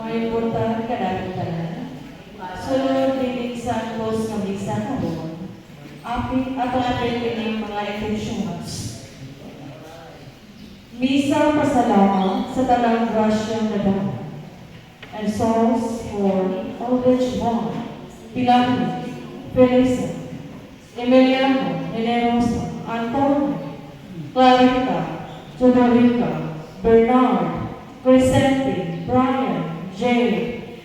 Maipuntahan ka namin tanan. Sunod din sa post ng bisa na doon. Api at ang ating mga intentions. Misa pasalamat sa talang grasya na doon. And souls for Aldrich Bond, Pilano, Felisa, Emiliano, Generosa, Antonio, Clarita, Jodorica, Bernard, Crescenti, Brian, Jay,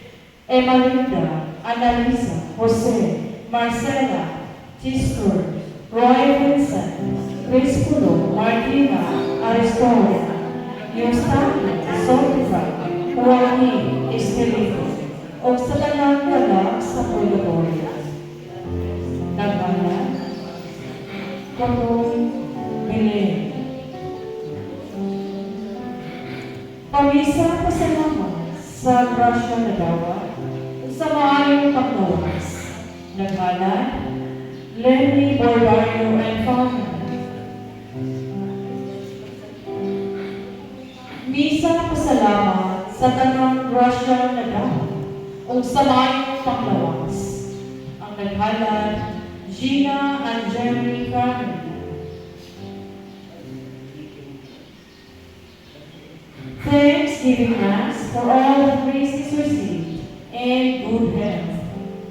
Emalinda, Annalisa, Jose, Marcela, Tisper, Roy Vincent, Chris Pulo, Martina, Aristoria, Eustaquio, Sophia, Joaquin, Estelito, o sa talang galak sa Purgatorio. Nagmana, Katong, Bilen. Pamisa pasalamat sa grasya na dawa sa maayong paglawas. Naghalan, Lenny Bordario and family. Misa pasalamat sa tanang grasya na dawa o sa maayong paglawas. Ang naghalan, Gina and Jeremy family. Thanksgiving Mass for all the graces received and good health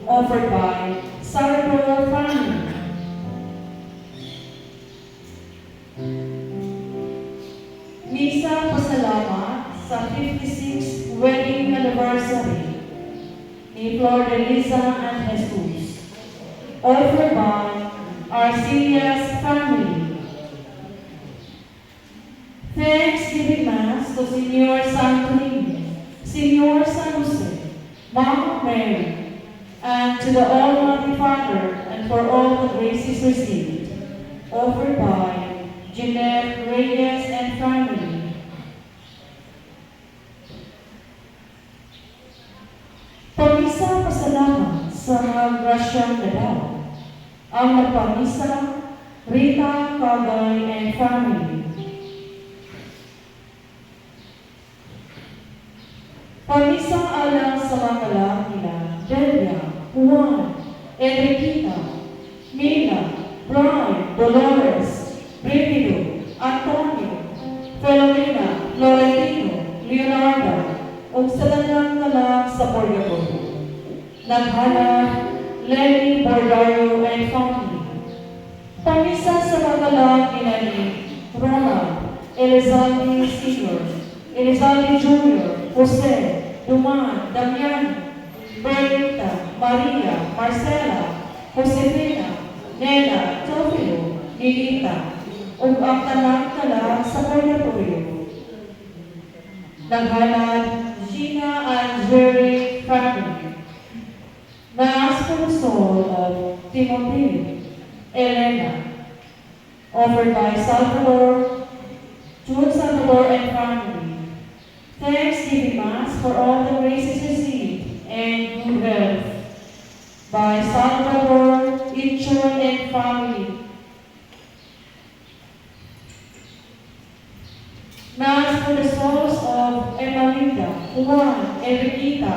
offered by Saratoga family. Misa pasalamat sa 56th wedding anniversary ni Flor de Lisa and Jesus. Offered by Arcelia's family. Thanksgiving Mass to Senor Santo Niño, Senor San Jose, Mama Mary, and to the Almighty Father, and for all the graces received. Offered by Jeanette Reyes and family. Pamisa pasalamat sa mga grasyang nadal. Ang nagpamisa, Rita Cagay and family. Pamisang alang sa mga anak nila, Delia, Juan, Enriqueta, Mila, Brian, Dolores, Brigido, Antonio, Filomena, Florentino, Leonardo, ug sa tanang anak sa Purgatorio. Naghala, Lenny Bordario and family. Pamisa sa mga anak nila ni Ronald, Elizalde Sr., Elizalde Jr., Jose, Duman, Damian, Bernita, Maria, Marcela, Josefina, Nena, Teofilo, Nilita, ug ang tanang kala sa Purgatorio. Naghalad, Gina and Jerry family. Mass for the soul of Timothy, Elena, offered by Salvador, Jude Salvador and family. Thanksgiving Mass for all the graces received and good health by Salvador, Ichon and family. Mass for the souls of Emalinda, Juan, Enriqueta,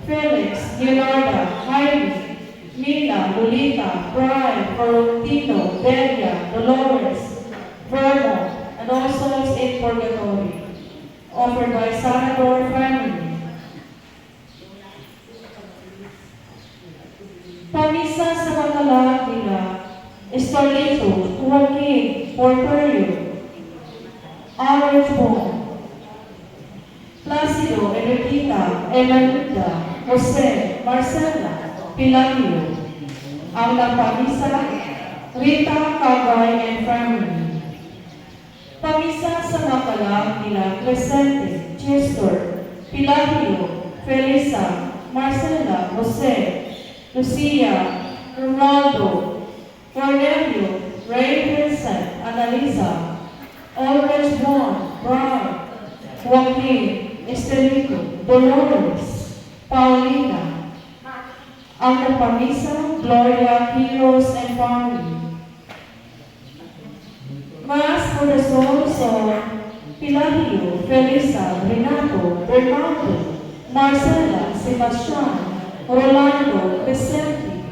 Felix, Leonardo, Jaime, Mila, Lolita, Brian, Florentino, Delia, Dolores, Vermont, and all souls in Purgatory. Offered by Salvador family. Pamisa sa mga lahat nila, Estorlito, Joaquin, Porperio, Orange Bone, Placido, Enriqueta, Emanuda, Jose, Marcela, Pilanio. Ang nagpamisa, Rita Cagay and family. Pamisa sa makalang nila Crescente, Chester, Pilanio, Felisa, Marcela, Jose, Lucia, Ronaldo, Cornelio, Ray Vincent, Annalisa, Ulrich Juan, Brian, Joaquin, Estelito, Dolores, Paulina. Ang nagpamisa, Gloria, Heroes, and family. Mass for the souls of Pilahio, Felisa, Renato, Bernardo, Marcela, Sebastian, Rolando, Vicente,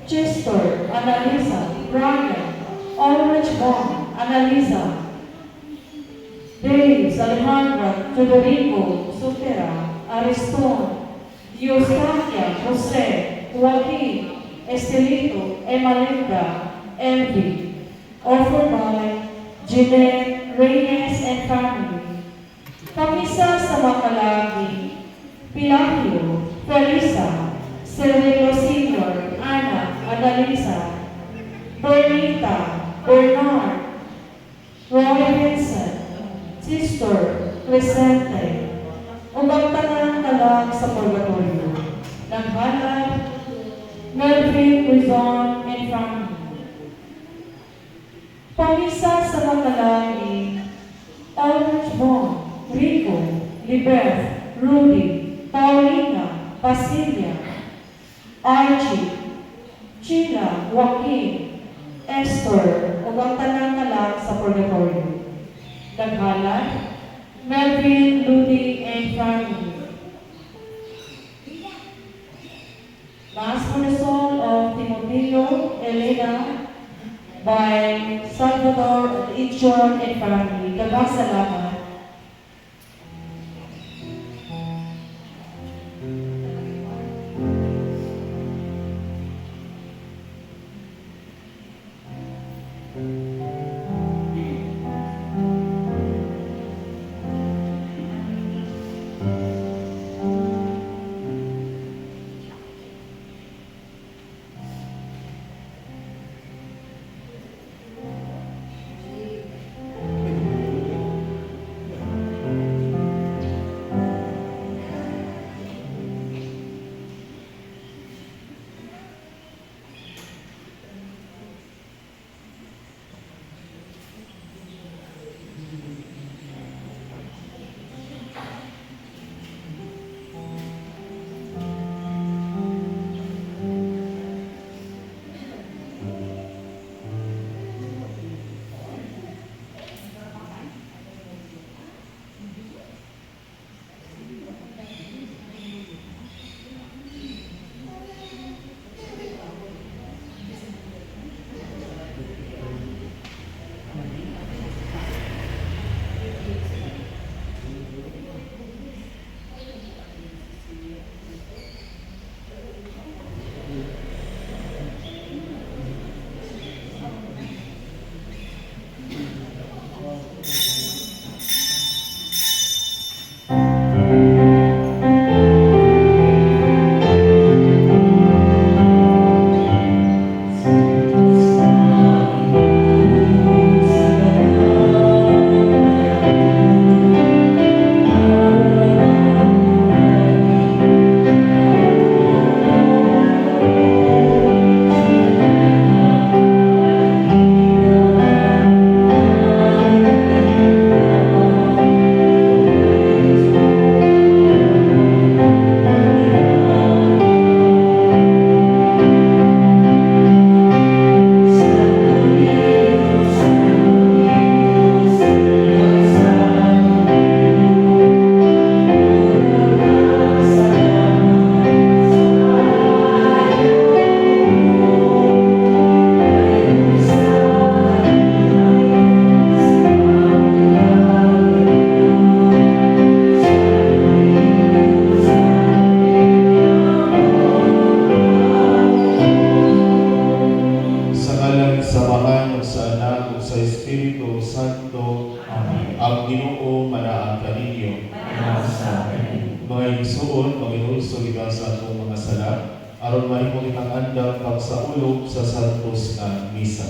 Chester, Annalisa, Brian, Ulrich Juan, Annalisa, Dave, Alejandra, Federico, Sotera, Ariston, Eustaquia, Jose, Joaquin, Estelito, Emalinda, Envy. Offered by Jeanette, Reyes, and family. Pamisa sa Makalagi, Pilahio, Felisa, Cirilo Sr., Ana, Annalisa, Bernita, Bernard, Roy Vincent, Sister, Crescente, ubang tanang talag sa Purgatorio. Naghalad, Melvin, Rizon, and family. Pamisa sa mga lagi, Ulrich Von, Rico, Libeth, Rudy, Paulina, Basilia, Archie, Sheila, Joaquin, Esther, ug ang tanang talag sa Purgatorio. Naghalad, Melvin, Ludi, and family. Mass for the soul of Timoteo, Elena, by Salvador, Ichon, and family. Salamat. aron mahimo kitang andam pagsaulog sa santos nga misa.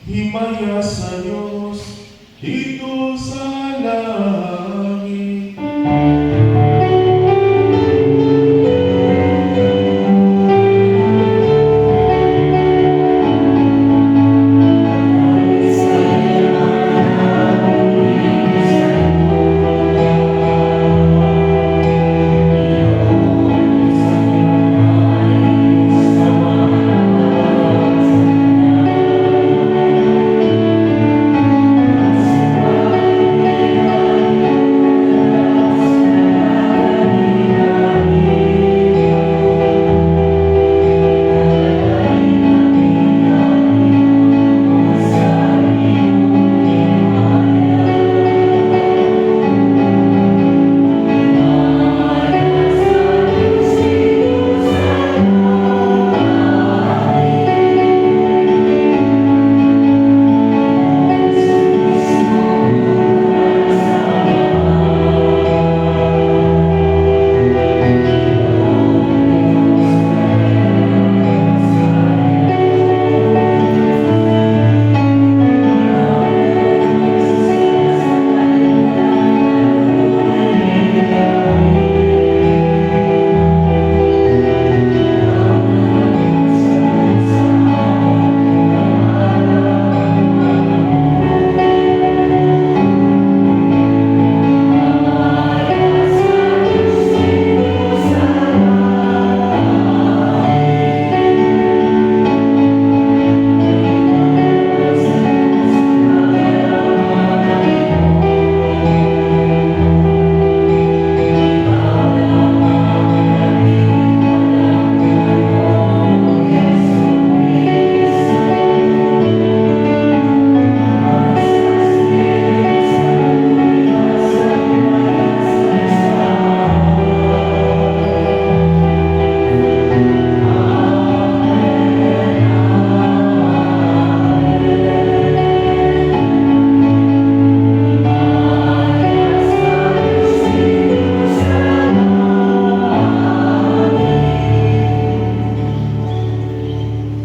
Himaya sa Diyos dito sa langit.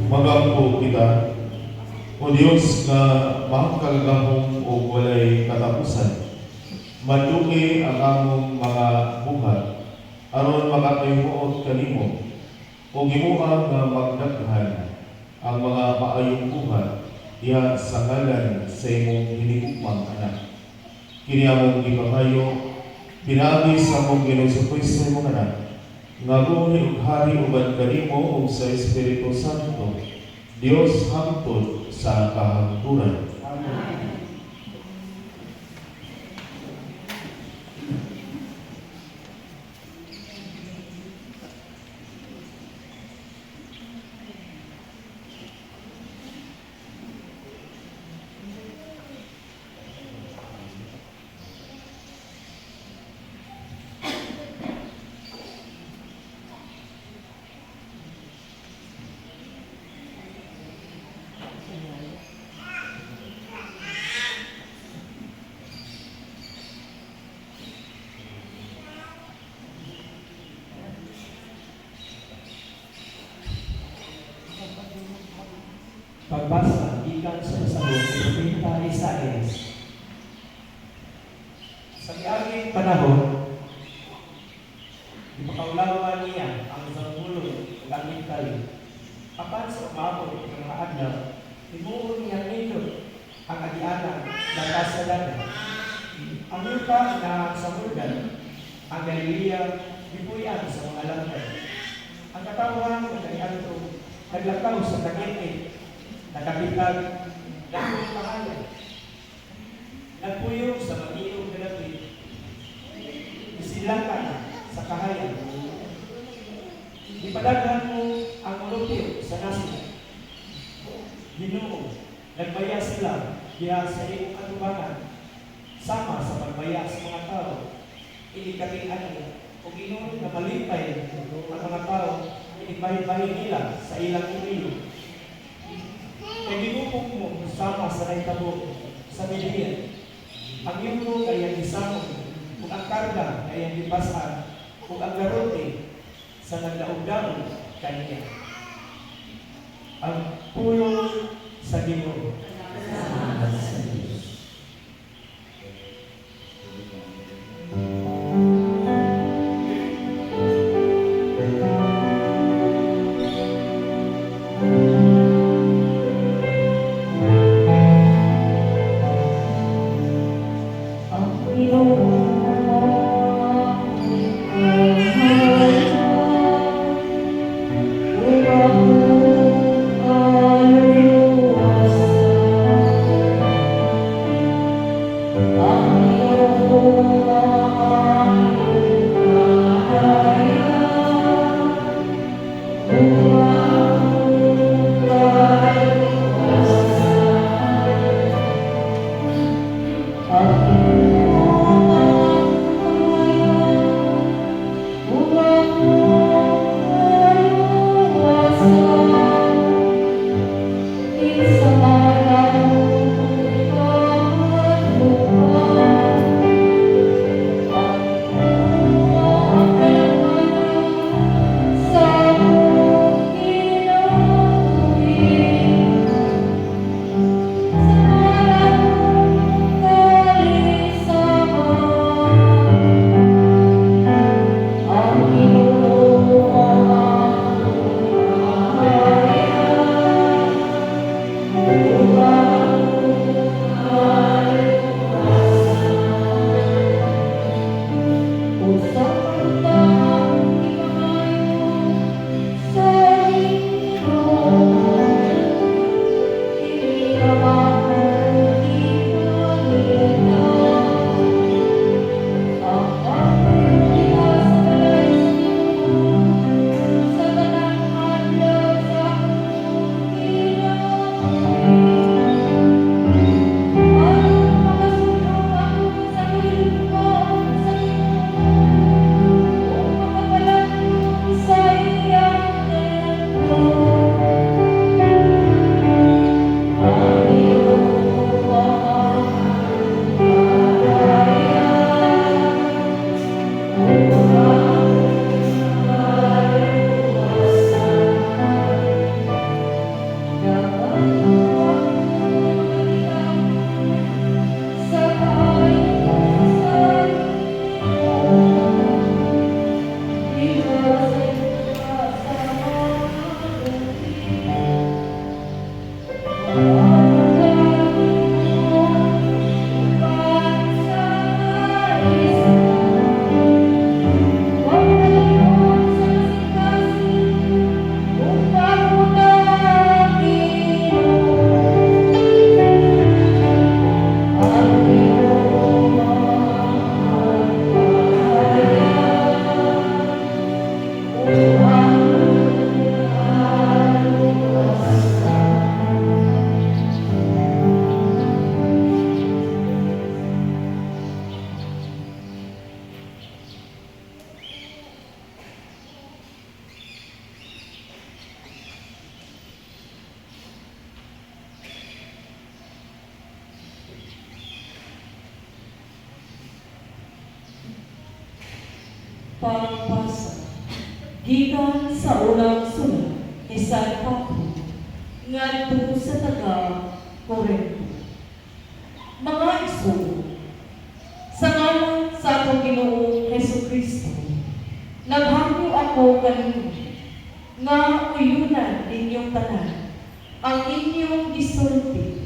Magampo kita, O Diyos nga makagahong o walay katapusan, maduki ang among mga buhat, aron makatayuot kanimo, o gimuang nga magdaghan ang mga maayong buhat diha sa ngalan sa imong hinigugmang anak. Kini among gipahayo, pinaagi sa among Ginoong Kristo imong anak, nga buhi ug hari uban kanimo ug sa Espiritu Santo, Dios hangtod sa kahangturan. Pagbasa ikan sa Salmo ng Propeta Isaias. Sa miaging panahon, ipakaulawan niya ang sanggulong ng langit kali. Apan sa umabot ng mga adlaw, himuon niya nindot ang agianan ng kasadanan. Ang yuta na sa Jordan, ang Galilea, dipuyan sa mga langit. Ang katawan ng kaniadto naglakaw sa tagit nakapitag, dakong kahayan, nagpuyong sa mag-iong galapit, isilangan sa kahayan. Ipadaghan mo ang mulupyo sa nasib. Ginoo, nagbaya sila diha sa iyong katubangan, sama sa pagbaya sa mga tao, inikatian o Ginoo na malipay ang mga tao, inikbahin nila sa ilang iliyo. Kaya ginupong mo sama sa naitabo sa Midian. Ang yugo kaya isamon, kung ang karga kaya ipasan, kung ang garote sa nagdaog-daog kanya. Ang pulong sa Ginoo. Ang Pagbasa gikan sa unang sulat ni San Pablo ngadto sa taga-Corinto. Mga igsoon, sa ngalan sa atong Ginoong Hesukristo, naghangyo ako kanimo nga uyunan inyong tanan ang inyong gisulti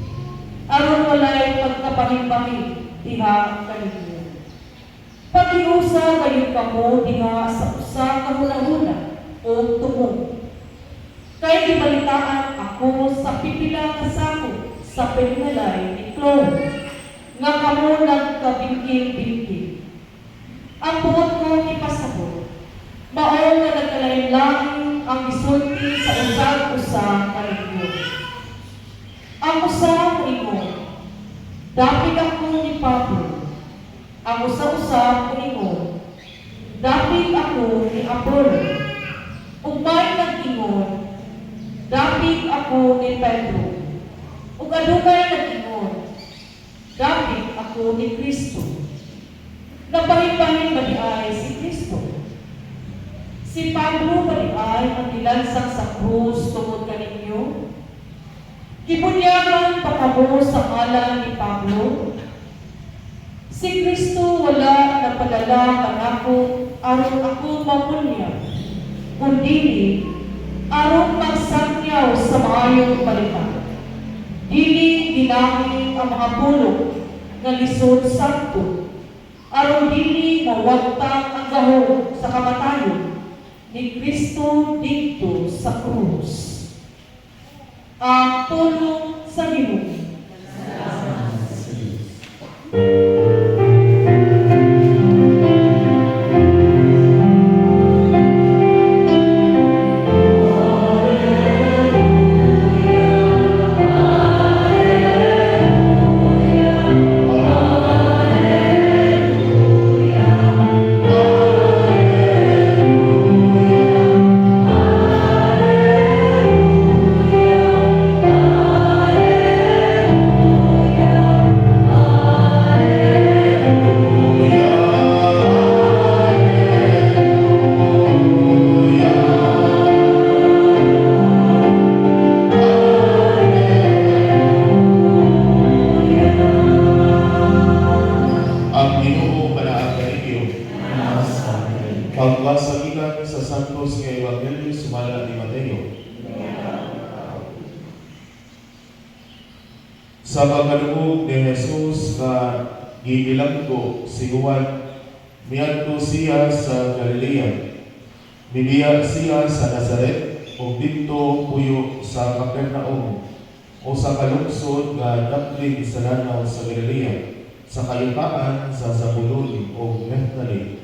aron walay pagkapahimbahing diha kaninyo. Paghiusa kayo kamo diha sa usa ka hula-hula o tumong. Kay gibalitaan ako sa pipila ka sako sa pagmalay ni Chloe nga kamo nagkabingkil-bingkil. Ang buot ko ipasabot, mao nga nagkalain-lain ang gisulti sa usag-usa kaninyo. Ang usa mo ingon, dapit ako ni Pablo. Ang usa-usa ko ingon, dapit ako ni Apollo. Ug may nag-ingon, dapit ako ni Pedro. Ug adunay nag-ingon, dapit ako ni Kristo. Nabahin-bahin ba di ay si Kristo? Si Pablo ba di ay ang nilansang sa krus tungod kaninyo? Gibunyagan pa kamo sa ngalan ni Pablo? Si Kristo wala napadala kanako aron ako mamunya, kundi aron magsangyaw sa maayong balita. Dili ginamit ang mga pulong nga lisod sakto, aron dili mawagtang ang gahom sa kamatayon ni Kristo dito sa krus. Ang tulong sa Ginoo. Pagbasa gikan sa Santos nga Ebanghelyo sumala ni Mateo. Sa pagkalugog ni Jesus na gibilanggo si Juan, miadto siya sa Galilea. Mibiya siya sa Nazaret ug didto puyo sa Capernaum o sa kalungsod nga daklig sa lanaw sa Galilea, sa kayutaan sa Zabulon ug Neftali.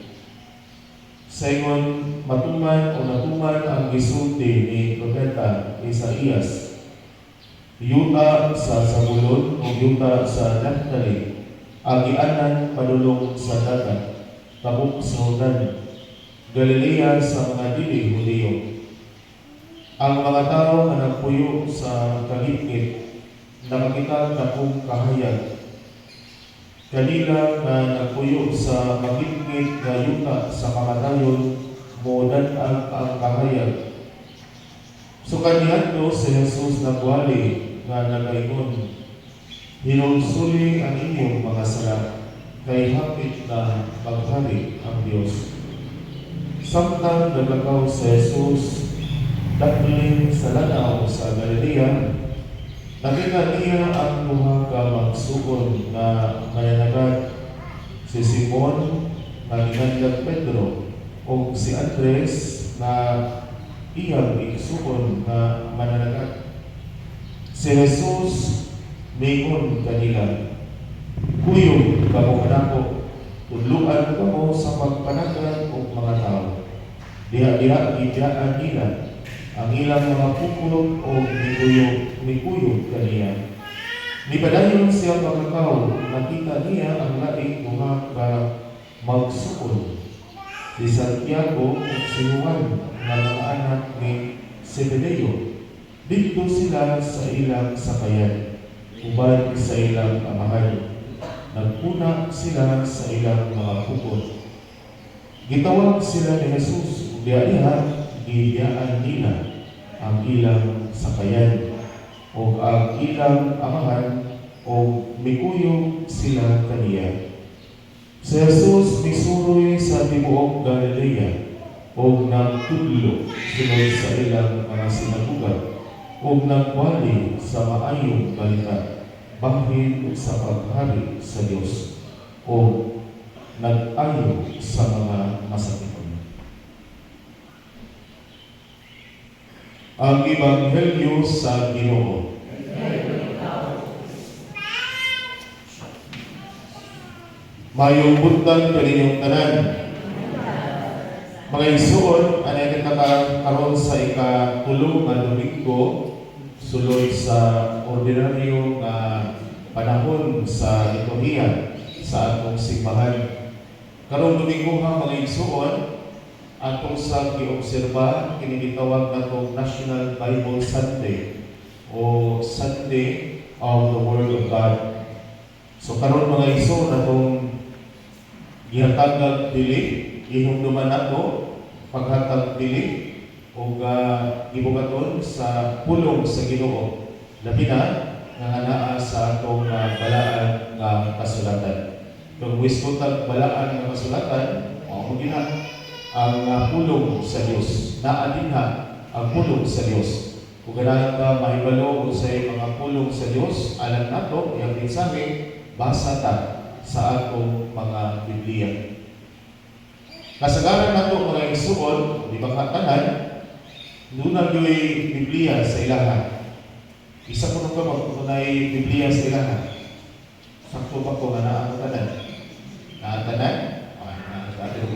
Sa ingon matuman o natuman ang gisulti ni Propeta Isaías. Yuta sa Zabulon o yuta sa Neftali, agianan padulong sa dagat, tabok sa Jordan, Galilea sa mga dili Hudiyo. Ang mga tao nga nagpuyo sa kagitgit, nakakita takong kahayag. Kanila na nagpuyo sa magitgit na yuta sa kamatayon, modan ang kahayag. So kaniadto si Jesus nagwali nga nagaingon, hinulsuli ang inyong mga sala, kay hapit na maghari ang Dios. Samtang naglakaw si Jesus, dakling sa lanaw sa Galilea, nakita niya ang duha ka magsugon na mananagat, si Simon na ginanlag Pedro o si Andres na iyang igsugon na mananagat. Si Jesus mingon kanila, "Kuyog kamo kanako, tudluan kamo sa pagpanagan og mga tao. Diha-diha gidaan nila ang ilang mga pukul o mikuyog kaniya." Nipadayon siya pagkakaw, nakita niya ang laing buha ka magsukol, si Santiago o si Juan na mga anak ni Zebedeo. Dito sila sa ilang sakayan, uban sa ilang amahan. Nagpuna sila sa ilang mga pukul. Gitawag sila ni Jesus, diha gibiyaan nila ang ilang sakayan o ang ilang amahan o mikuyog sila kaniya. Si Jesus misuroy sa tibuok Galilea o nagtudlo sunod sa ilang mga sinaguga o nagwali sa maayong balita bahin sa paghari sa Dios o nag-ayo sa mga masakitan. Ang Ebanghelyo sa Ginoo. Mayong buntag kaninyong tanan. Mga igsoon, anay kita karon sa ika-tulo nga Domingo sulod sa ordinaryo nga panahon sa liturhiya sa atong simbahan. Karong Domingo ha mga igsoon, atong sa giobserba kini gitawag natong National Bible Sunday o Sunday of the Word of God. So karon mga igsoon atong gihatag dili ihumduman nato paghatag dili o gibugaton sa pulong sa Ginoo labi na nga anaa sa atong balaan nga kasulatan. Kung wisgo tag balaan nga kasulatan, mao gina ang pulong sa Dios. Naa dinha ang pulong sa Dios. Kung ganahan ka mahibalo unsay mga pulong sa Dios, alam nato iyang mensahe basa ta sa atong mga Biblia. Kasagaran nato mga igsoon, di ba katanan, nuna yo'y Biblia sa ilaha. Isa ko nung gamot kung na'y Biblia sa ilaha. Sakto ba ko nga naang tanan? Naang tanan? Naang tanan.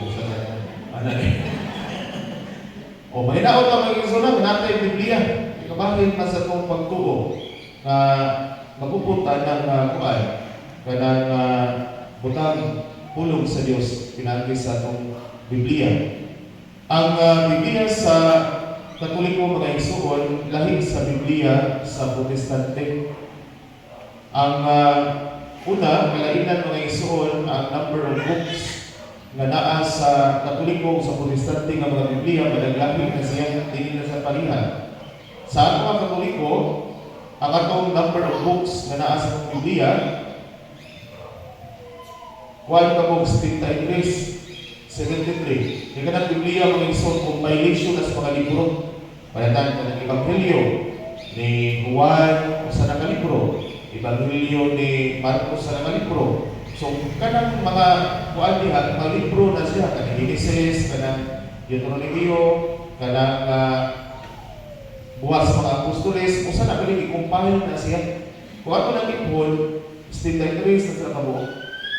O malinaot ang mga igsoon na, natay Biblia. Ikabahin na sa itong pagtuo na mapupunta ng kuwan kanang butang pulong sa Dios pinagi sa itong Biblia. Ang Biblia sa Katoliko mga igsoon lahi sa Biblia sa Protestante. Ang una, kalainan mga igsoon ang number of books nga naa sa Katoliko sa Protestante nga mga Biblia madaglahi na siya dili na sa parihan. Sa ato mga Katoliko, ang atong number of books nga naa sa Biblia 1 Kabog 73. Yung kanang Biblia mga igsoon compilation na sa mga libro. Palitan ka ng Ebanghelyo ni Juan sa nakalibro, Ebanghelyo ni Marcos sa nakalibro. So kanang mga kuan diha, mga libro na siya, kanang Genesis, kanang Deuteronomio, kanang buwas sa mga apostoles, kung saan nagaling i-compile na siya. Kung ato nang ipon, 73 na sa kabo,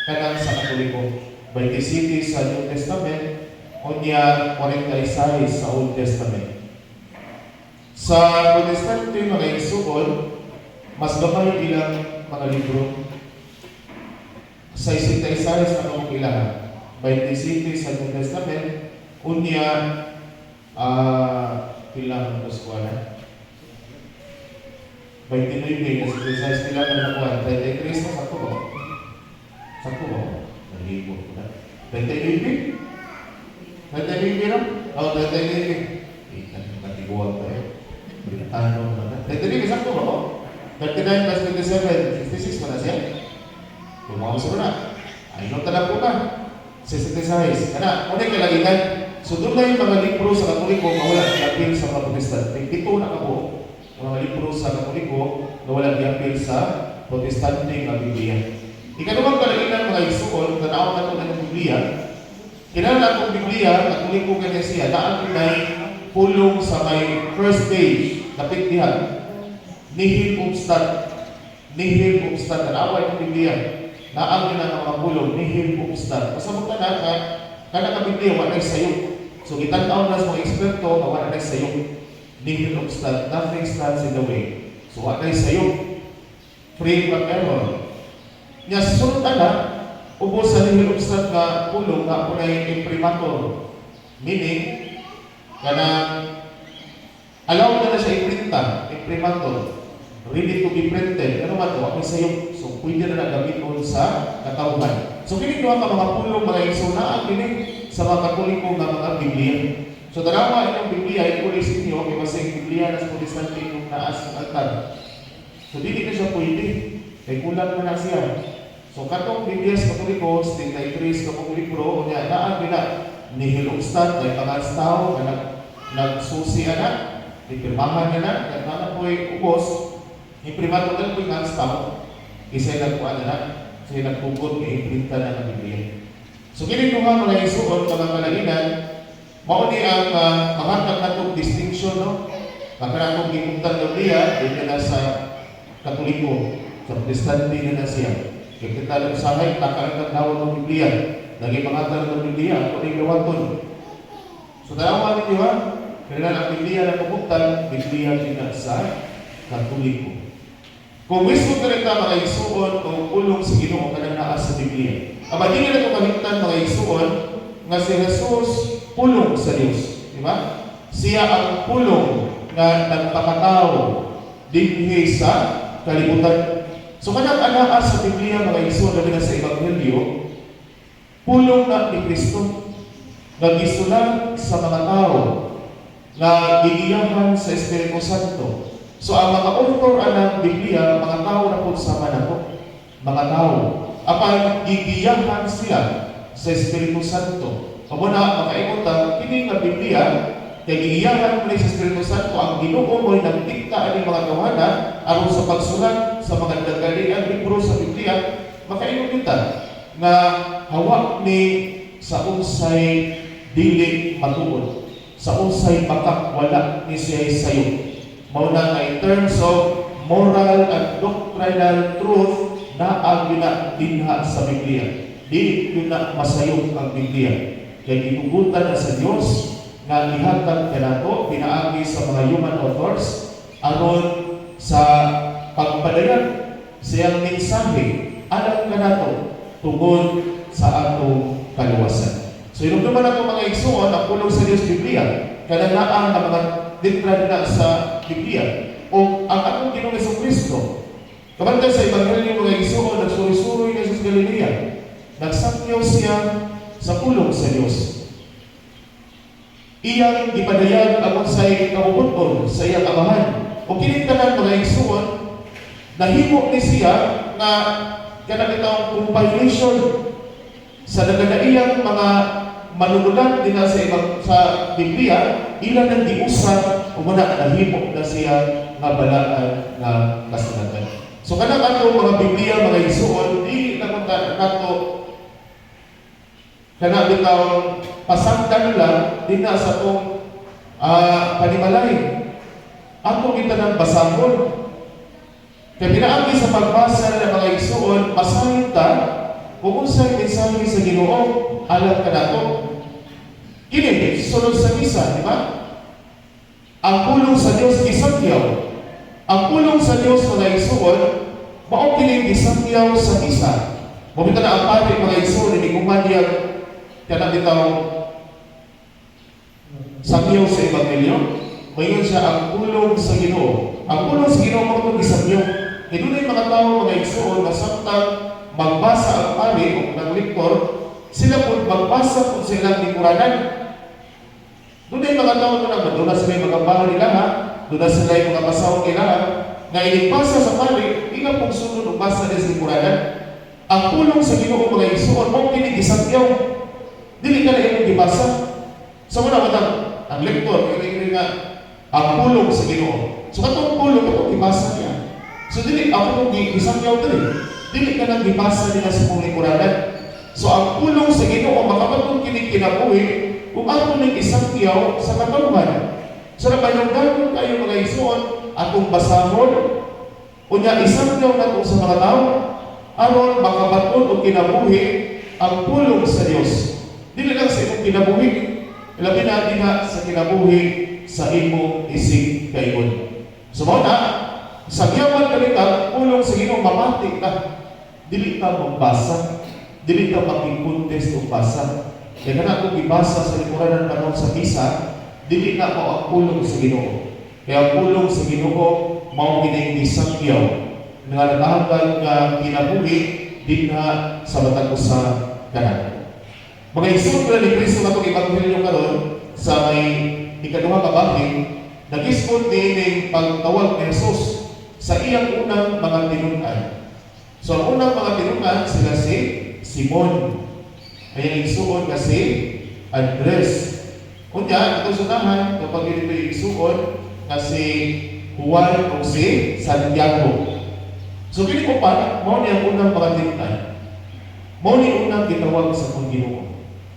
kanang sa Katoliko. 27 sa New Testament, unya 46 sa Old Testament. Sa Protestante mga igsoon, mas gamay ilang mga libro. Sa 66 na mga ilahan, 27 sa New Testament, unya ilang paskuala. 29 na sa 66 ilang na nakuha, 33 na sakto ba? Sakto ba? Nalibo ko na. 29? 29 lang? Oo, 29. Natibuhan tayo. Tanong na. 29 sakto ba? 39 plus 27, 66 pa na siya. Tumawa sa na. Ay, nung talag po ka. 66. Kana, unay kalagitan. So, doon na yung mga libro sa Katoliko na wala diapil sa mga Protestante. Pito na ka po. Mga libro sa Katoliko na wala diapil sa Protestante nga Biblia. Ikalawang kalagitan mga igsoon, tanaw na ito ng Biblia. Kinala akong Biblia, Katoliko kanya siya, naan pinay pulong sa may first page, napit diha. Nihil obstat. Nihil obstat. Tanaway ng Biblia. Naang na ng mga pulong, nihil obstat. Pasabot ka na ka, kana ka Biblia, wala sayo. So, kitanaw na sa mga eksperto, wala sayo. Nihil obstat. Nothing stands in the way. So, wala sayo. Free from error. Nya susunod na, ubos sa nihil obstat nga pulong nga punay imprimatur. Meaning, kanang allow na siya imprinta, imprimatur. Ready to be printed. Ano man, wala sayo. So, pwede na gamiton sa katauhan. So, kini doon ka mga pulong, mga igsoon na, kini sa mga Katoliko nga mga Biblia. So tanawa inyong Biblia, ikulis ninyo, kay masing Biblia na sa protestante yung naas ng altar. So dili na siya pwede, kay kulang na siya. So katong Biblia sa Katoliko, 33 kapong libro, niya naan nila ni Hilongstad, kay pangas tao, na nagsusi na, ipirmahan na, at na po'y ubos, imprimato lang po'y pangas tao, isa'y nagpuan na, isa'y nagpugod, kay imprinta na ng Biblia. So ginituha mga isuon, mga kalainan, mauni ang mahatag natong distinction, no? Kakanatong gimugtan ng Biblia, din na sa Katoliko, sa Protestante na siya. Kaya kita lang sahay, nakakagawin ng Biblia, naging pangatag ng Biblia, kung ay gawaton. So dalawa ninyo ha, kailan ang Biblia na pumugtan, Biblia din na sa Katoliko. Kung mismo ka rin mga isuon o pulong sa Ginoo kanang naa sa Biblia. Aba, di na ito kalimtan mga isuon nga si Jesus pulong sa Diyos. Di ba? Siya ang pulong nga nagpakatao dinhi sa kalibutan. So kanang anaa sa Biblia mga isuon na sa Ebanghelyo, pulong na ni Kristo nga gisulat sa mga tao na gigiyahan sa Espiritu Santo. So ang mga author ng Biblia, mga tao na po sama na po. Mga tao. Apan gigiyahan sila sa Espiritu Santo. Amo na makaingon kini nga Biblia kay gigiyahan mo sa Espiritu Santo ang Ginoo mo'y nagdikta ani mga tawhana aron sa pagsulat sa mga dagalian libro sa Biblia. Makaingon kita nga hawak ni sa unsay dili matuod, sa unsay makakwala ni siya sayo. Mao na in terms of moral and doctrinal truth na ang dinha sa Biblia. Di yun na masayog ang Biblia. Kaya ginugutan na sa Diyos na ihatag kanato, pinaagi sa mga human authors aron sa pagpadayon siyang mensahe alang kanato tungod sa atong kaluwasan. So inuman nato mga igsoon ang pulong sa Diyos Biblia kanang na mga litra na sa Biblia o ang atong Ginoong Jesucristo. Kabantay sa Ebanghelyo mga igsoon, nagsuri-suri na sa Galilea, nagsakyaw siya sa pulong sa Diyos. Iyang gipadayan ang unsay kabubuton sa iyang amahan. O kinintanan mga igsoon, nahimo ni siya na kanang itong compilation sa nagadaiyang mga manunulat din sa Biblia, ilan ang diusa o muna nahimo na siya nga balaan nga kasulatan. So kanang ato mga Biblia, mga isuon, di nakunta nato kanang bitaw pasangkan lang din na sa itong panimalay. Ato kita ng basahon. Kaya pinaagi sa pagbasa ng mga isuon, masahin ta kung unsay mensahe sa Ginoo alam ka nato. Kini sunod sa misa, di ba? Ang pulong sa Dios gisakyaw. Ang pulong sa Dios mga isuon, mao kini gisakyaw sa misa. Mabita na ang pari mga isuon ni kumadya kanang bitaw sakyaw sa Ebanghelyo. Mayon siya ang pulong sa Ginoo. Ang pulong sa Ginoo mao to gisakyaw. Kaya doon mga tao mga isuon na samtang magbasa ang pari o ng lektor, sila po magbasa kung silang lingkuranan. Doon ay mga tao doon na sila yung mga bahan nila ha, doon na sila yung mga pasawang nila ha, na inigbasa sa pari, ikaw pong sunod o basa din sa lingkuranan. Ang pulong sa Ginoo mga isuon, mong kinigisakyaw, dili ka na yung gibasa. So muna matang, ang lektor, kaya nga, ang pulong sa Ginoo. So katong pulong, katong gibasa niya. So dili, ako nung gisakyaw din. Dili ka nang gibasa nila sa mong lingkuranan. So ang pulong sa Ginoo makapatong kinabuhi kung ato ning isakyaw sa katawhan. So nabayong kayo mga isuon atong basahon unya isakyaw nato sa mga tao aron makabaton og kinabuhi ang pulong sa Dios. Dili lang sa imong kinabuhi, labi na dinha sa kinabuhi sa imong isig kaygon. So mao na sakyawan ka pulong sa Ginoo mamati ka. Dili ka magbasa. Dili ka makipundest o basa. Kaya na kung ibasa sa lingkuranan kanon sa misa, dili na mo ang pulong sa Ginoo. Kaya ang pulong sa Ginoo, mao gisakyaw nga nagahanggang kinabuhi din na sa matag usa kanan. Mga isod na ni Kristo nga itong Ebanghelyo karon sa may ikaduha ka bahin, nag-isod din pagtawag ni Jesus sa iyang unang mga tinunan. So ang unang mga tinunan sila si Simon. Ay isuon nga si Andres. Kunya, ito sunahan kapag ito isuon nga si Juan o si Santiago. So kini ko pa, mao ni ang unang mga tinunan. Mao ni unang gitawag sa Ginoo.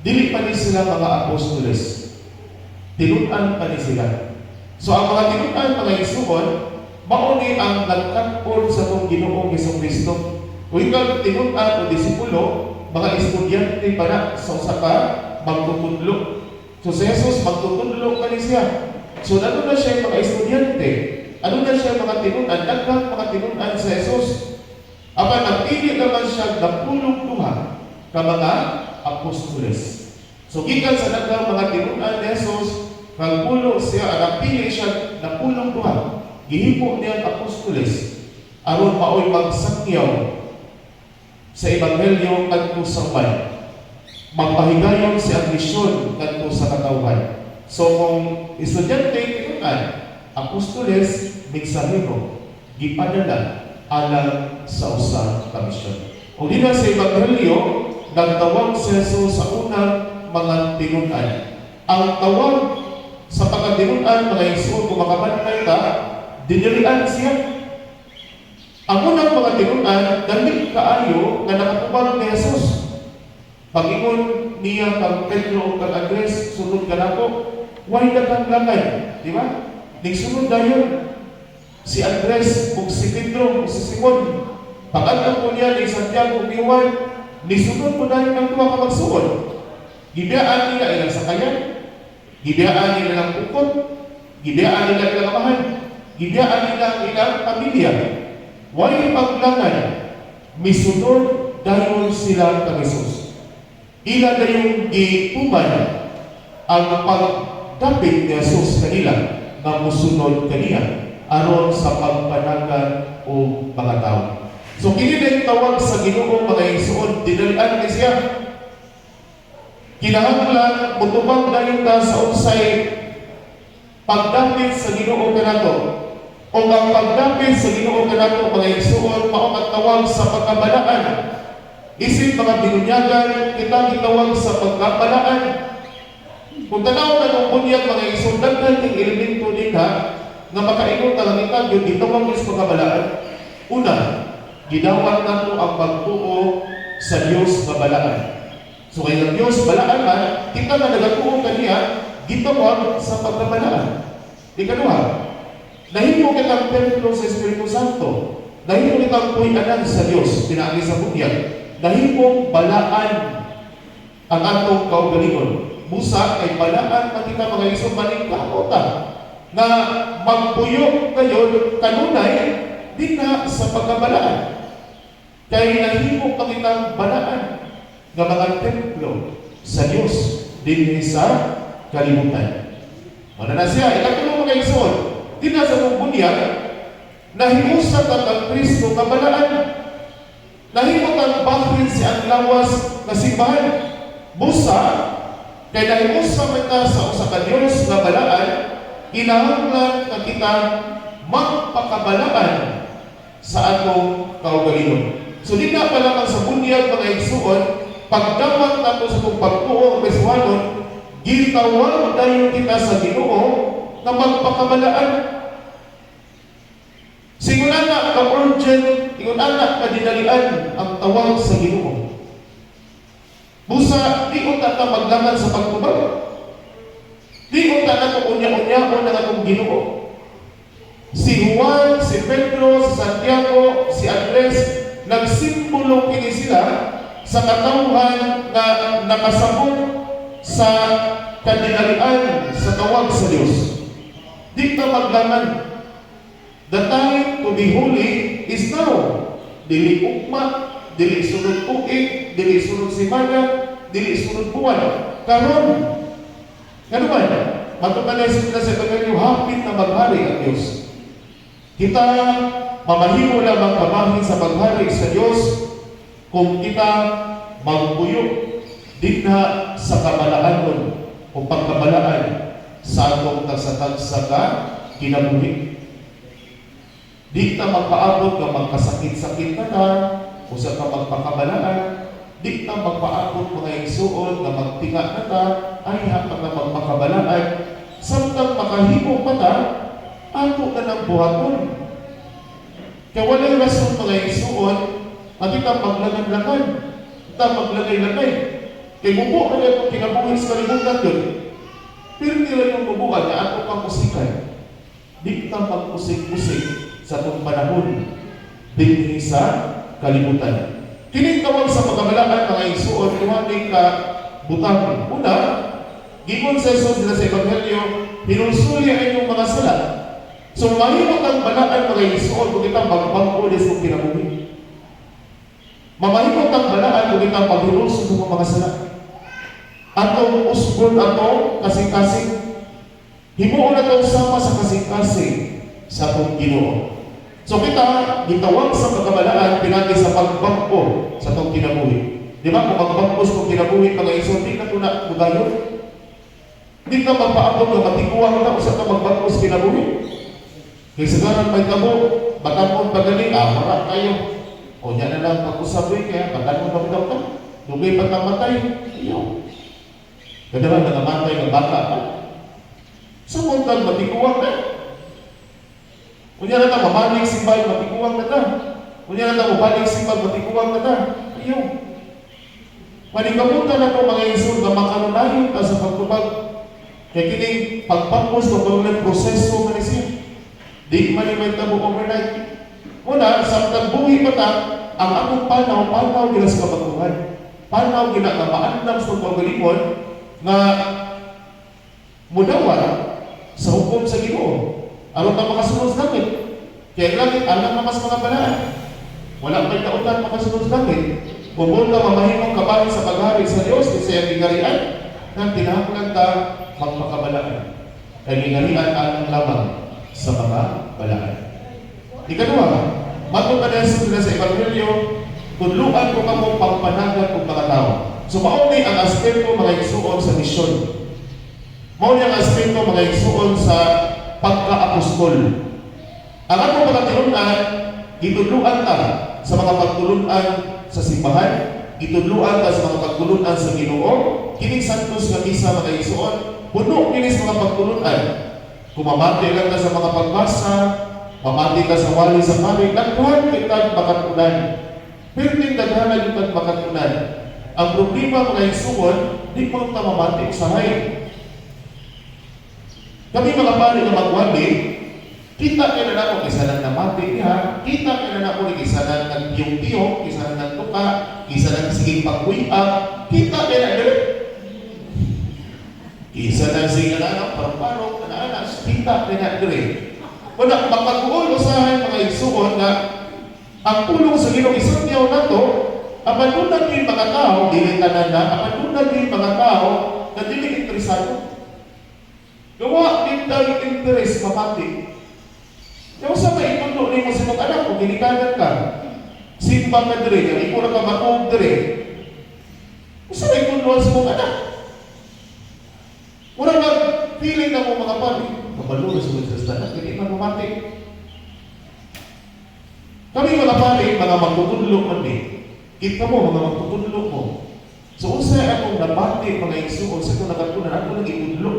Dili pa ni sila mga apostoles. Tinunan pa ni sila. So ang mga tinunan mga isuon, mao ni ang nagkatpon sa tong Ginoong Hesukristo. Kung ikaw tinunan o disipulo, mga estudyante pa na sa usa ka magtutudlo. So si Jesus magtutudlo pa ni siya. So ano na siya mga estudyante? Ano na siya mga tinunan? Daghang mga tinunan sa Jesus. Apan nagpili naman siya ng pulong duha ka mga apostoles. So gikan sa daghang mga tinunan ni Jesus, nagpulo siya, nagpili siya ng pulong duha. Gihimo niya ang apostoles aron maoy magsakyaw sa Ebanghelyo kadto sa uban. Magpahigayon si ang misyon kadto sa katawhan. So kung estudyante tinunan, apostoles minsahero gipadala alang sa usa ka misyon. Kung di na sa Ebanghelyo, nagtawag si Jesus sa unang mga tinunan. Ang tawag sa pagkatinunan mga Isun, kung makabantay ka, dinilian siya. Ang unang mga tinunan, dali kaayo na nakatubang ni Jesus. Pag-ingon niya kang Pedro o kang Andres, sunod ka na ko, why daghang langay? Di ba? Nagsunod dayon si Andres o si Pedro o si Simon. Pag-alam po niya ni Santiago o Juan, nisunod po dahil ng tuwa ka magsuod. Gibiyaan nila ilang sakayan, gibiyaan nila ilang bukod, gibiyaan nila ilang amahan, gibiyaan nila ilang pamilya. Why paglangan? Misunod dahil sila kang Jesus. Ila na yung gituban ang pagdapit ni Jesus kanila na musunod kaniya aron sa pagpanagan o mga tao. So kini na tawag sa Ginoo mga Igsoon, dinalian ni siya. Kinahanglan mutubag dayon ta sa unsay pagdapit sa Ginoo kanato. O ang pagdapit sa Ginoo kanato mga Igsoon mao ang tawag sa pagkabalaan. Isip mga binunyagan, kita gitawag sa pagkabalaan. Kung tanaw na ng bunyag mga Igsoon, daghan ning elemento diha nga makaingon ta lang ita gyud gitawag sa pagkabalaan. Una, gidawat nato ang pagtuo sa Dios nga balaan. So kay ang Dios balaan man, kita nga nagatuo kaniya gitawag sa pagkabalaan. Ikaduha, nahimo kitang templo sa Espiritu Santo. Nahimo kitang puy-anan sa Dios, pinaagi sa bunyag. Nahimong balaan ang atong kaugalingon. Busa kay balaan pati ka mga Igsoon maningkamota na magpuyo kayo kanunay di na sa pagkabalaan. Kaya nahimo pa kitang balaan ng mga templo sa Diyos din sa kalibutan. Mana na siya, ikatulong mga Igsoon, di na sa bunyag, nahimusa ka kang Kristo kabalaan. Nahimot ang bakit si ang lawas na simbahan. Busa, kay nahimusa kita sa usa ka Diyos na balaan, kinahanglan na kita magpakabalaan sa atong kaugalingon. So di na pa lamang sa bunyag mga Igsoon, pagdapat nato sa itong pagtuo o Besuanon, gitawag dayon kita sa Ginoo na magpakabalaan. Singulan na ka-urgent, singulan na kadinalian ang tawag sa Ginoo. Busa, di unta na maglaman sa pagtubag. Di unta na kung unya-unya o na akong Ginoo. Si Juan, si Pedro, si Santiago, si Andres, nagsimbolo kini sila sa katawhan na nakasabot sa kadinalian sa tawag sa Diyos. Di ka maglaman. The time to be holy is now. Dili ugma, dili sunod tuig, dili sunod simana, dili sunod buwan. Karon, kanuman, matukanaysin na sa Evangelyo, hapit na maghari ang Diyos. Kita mamahimo lamang kamahin sa paghari sa Diyos kung kita magpuyo Di na sa kabalaanon o pagkabalaan sa atong tagsa-tagsa ka kinabuhi. Di na magpaabot nga magkasakit-sakit na ta o sa ka magpakabalaan. Di na magpaabot mga igsuon nga magtinga na ta ay hapag na magpakabalaan. Samtang makahimo pa ta, ato na ng buhaton. Kaya walang rason mga igsuon at kita maglagan-lagan, kita maglagay-lagay. Kaya bubo na itong kinabuhi sa kalimutan yun. Pero nila yung bubuan na ato pang musikan. Di kita magmusik-musik sa itong panahon din sa kalimutan. Kining tawag sa pagkabalaan mga igsuon, lumating ka butang. Una, gigon sa Jesus nila sa Ebanghelyo, hinusuli ang inyong mga sala. So, mahimot ang balaan mga igsuon kung kita magbangko din sa kinabuhi. Mamahimot ang balaan kung kita maghiruso ng mga sala. Atong usbon ato kasing-kasing. Himuon na itong sama sa kasing-kasing sa itong Ginoo. So kita, gitawag sa pagkabalaan, pinagi sa pagbangko sa itong kinabuhi. Di ba? Kung magbangko sa itong kinabuhi, mga iso, di na ito na bugayon. Di na magpaabot na matikuwang na sa itong magbangko sa kinabuhi. Kaya sagaran may tabo, batamon pagaling, mara kayo. O yan na lang pag-usapin, kaya batamon na daw ito. Dugay pa namatay, iyo. Kadalang nangamatay ng bata pa. Sa muntang matikuwang na. Kunya na ta, mabalik simbay, matikuwang na ta. Kunya na ta, mabalik simbay, matikuwang na ta. Ayaw. Panikapunta na ito mga isod na makanunayon ka sa pagtubag. Kaya kining pagpapos ng pagulad proseso man siya. Di man may tabo overnight. Muna, sa tagbuhi pa ta, ang akong panaw gila sa kapatuhan. Panaw gila na maandam sa pagalimon nga mudawa sa hukom sa Ginoo. Aron na makasunod sa langit. Kaya langit, alam na mas mga balaan. Walang may kautan makasunod sa langit. Kung ka mamahimong kabahin sa paghari sa Diyos, kasi ang gingarian, nang tinahaklan ka magpakabalaan. Kaya gingarian ang lamang sa mga balaan. Ikadua, matong ka na sa Ebanghelyo, tudluan ko kamo pagpanagat ng mga tao. So, mauni ang aspeto mga igsuon sa misyon. Mauni ang aspeto mga igsuon sa pagka-apostol. Ang atong pagkatulunan, gitudluan ta sa mga pagtulunan sa simbahan, gitudluan ta sa mga pagtulunan sa Ginoo, kining santos nga misa mga igsuon, puno kini sa mga pagtulunan. Kumamati lang ta sa mga pagbasa, mamati ka sa wali sa pari, nagkuhan kita makatunan. Pero din daghanan yung makatunan. Ang problema mga igsuon, di mo ta mamati sa hay. Kami mga pari na magwali, kita kaya na ako isa nang namati niya, kita kaya na ako isa nang nagpiyong-piyong, isa nang nagtuka, isa nang siging pagkuya, kita kaya na dito. Isa nang siging parang-parang, kita kaya na dito. Kung makagulong usahan mga igsuon na ang tulong sa Ginoo isang niyaw na to, abanunan din mga tao, dili tanan na, abanunan din mga tao na dili interesado. Gawa din tayo interes mamati. Yung sa may itundo ni mo sa mga anak kung ginikanan ka, simpa ka dire, yung ikaw na ka matog dire, kung sa may itundo sa mga anak. Mura mag-feeling na mo mga pari, kabalo na sa mga tanan, hindi man mamati. Kami mga pari, mga magtutulog man din. Kita mo, mga magtutulog mo. So, usay akong nabati mga igsuon sa itong nakatunan, ako nang itulog.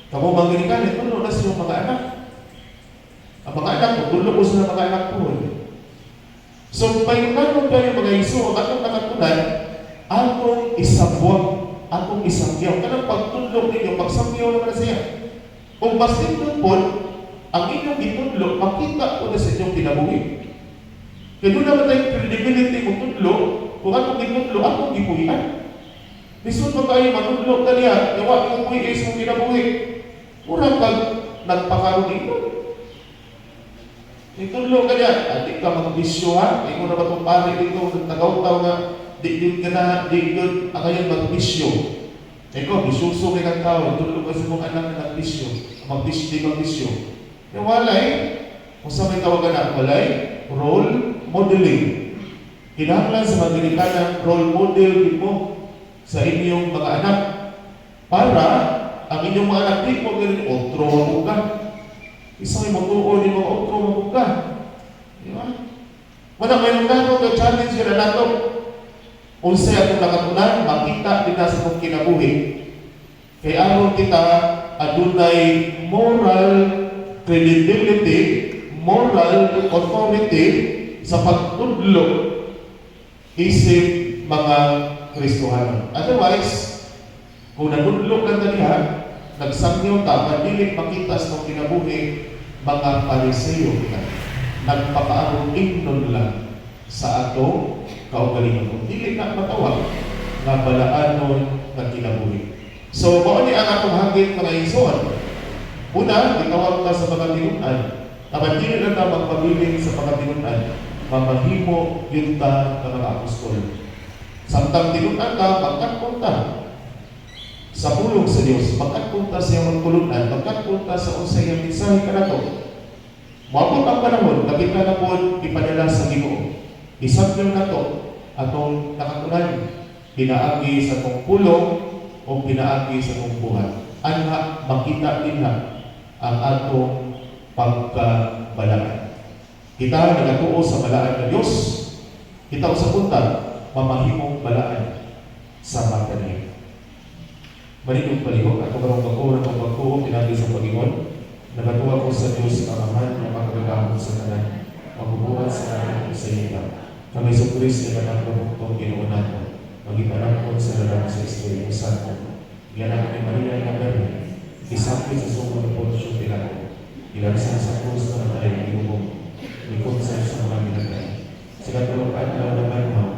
Kamu mga ginikanan, itulog na sa iyong mga anak. Ang mga anak ko, tulog ko sa mga anak ko. So, payunan kayo mga igsuon, atong nakatunan, atong isabwag, atong isangyaw. Kanang pagtulog ninyo, pagsangyaw naman na siya. Kung basin po, ang inyong itulog, makita ko na sa inyong kinabuhi. Kaya doon naman tayong credibility mo tudlo, kung atong gitudlo, atong gipuhian. Lisod mo kayo, matudlo ka niya, gawa yung puhi is mong kinabuhi. Murang kag nagpakaroon dito. Itudlo ka niya, di ka mga bisyo ha, di mo na ba itong pari dito, nagtagaw-taw na, di ka ang kanyang mga bisyo. Eko, bisuso kay kang tao, itudlo ka sa mga anak na nagbisyo, magbisyo. Yung walay, kung sa may tawagan na, walay, role modeling. Kinahanglan sa mga ginikanan, role model din mo sa inyong mga anak para ang inyong mga anak di mo ganun otro mabuka. Isang magtuon ni mga otro mabuka. Di ba? Wala mayroon nato ka challenge ka na nato. Unsay atong nakatunan, makita din na sa mong kinabuhi. Kay aron kita adunay moral credibility, moral authority sa pagtudlo isip mga Kristohano. Otherwise, kung nagudlo ka na diha, nagsangyo ka, padilit makita sa mong kinabuhi, mga Pariseo ka. Nagpakaarong ingnon lang sa ato kaugalingon. Dili na matawag na balaanon na kinabuhi. So, mao ni ang atong hagit mga igsoon. Una, gitawag ta sa mga tinunan. Naman dili lang ta magpabiling sa mga tinunan, mamahimo yun ta ng mga apostol. Samtang tinunan ta, magkatpunta sa pulong sa Dios, magkatpunta sa iyang magtulunan, magkatpunta sa unsay iyang mensahe kanato. Moabot ang panahon, kapit na po ipadala sa Ginoo. Isabyon na to atong nakatunan, pinaagi sa tong pulong o pinaagi sa tong buhat. Anha, makita din na ang atong pagkabalaan. Kita nagatuo sa balaan ng Diyos, kita sa punta, mamahimong balaan sa mata niya. Marinong palihog, at kung karong pagkuho, pinagi sa Panginoon, nagatuwa ko sa Diyos Amahan na makagagahon sa kanan, magbubuhat sa kanan sa ilang. Kami sa Kristo na nagpapagpong Ginoo nato, magipanakon sa dalang sa Espiritu Santo. Gianak ni Maria na Berna, isapit sa sumong ng Porsyo Pilato, ilagsan sa krus na tayo ginubong, likod sa mga minagay. Sa katulog adlaw na banhaw,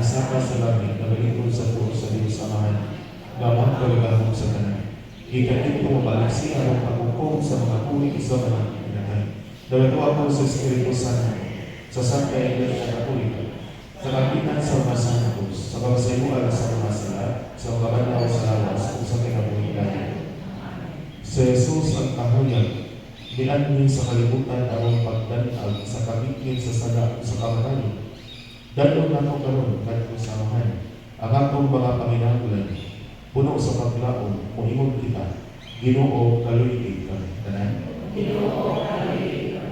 isapa sa langit, nagalikod sa krus sa Diyos Amahan, gamang kagagahon sa kanan. Ikanit ko mabalasi ang pagkukong sa mga kuwi sa mga minagay. Dawatuwa ko sa Espiritu Santo, sa Santa Iglesia Katolika, sa kagitan sa mga santos, sa pagsayuan sa mga sala, sa mga banlaw sa lawas, kung sa kinabuhigan. Sa Jesus ang kahuyan, nilanmin sa kalibutan aron pagdanag sa kabikit sa sada sa kamatayon. Dalong nato karon kadto sa amahan, ang atong mga panginahanglan, puno sa paglaom, muhimong kita, Ginoo kaluy ka, tanan. Ginoo kaluy ka.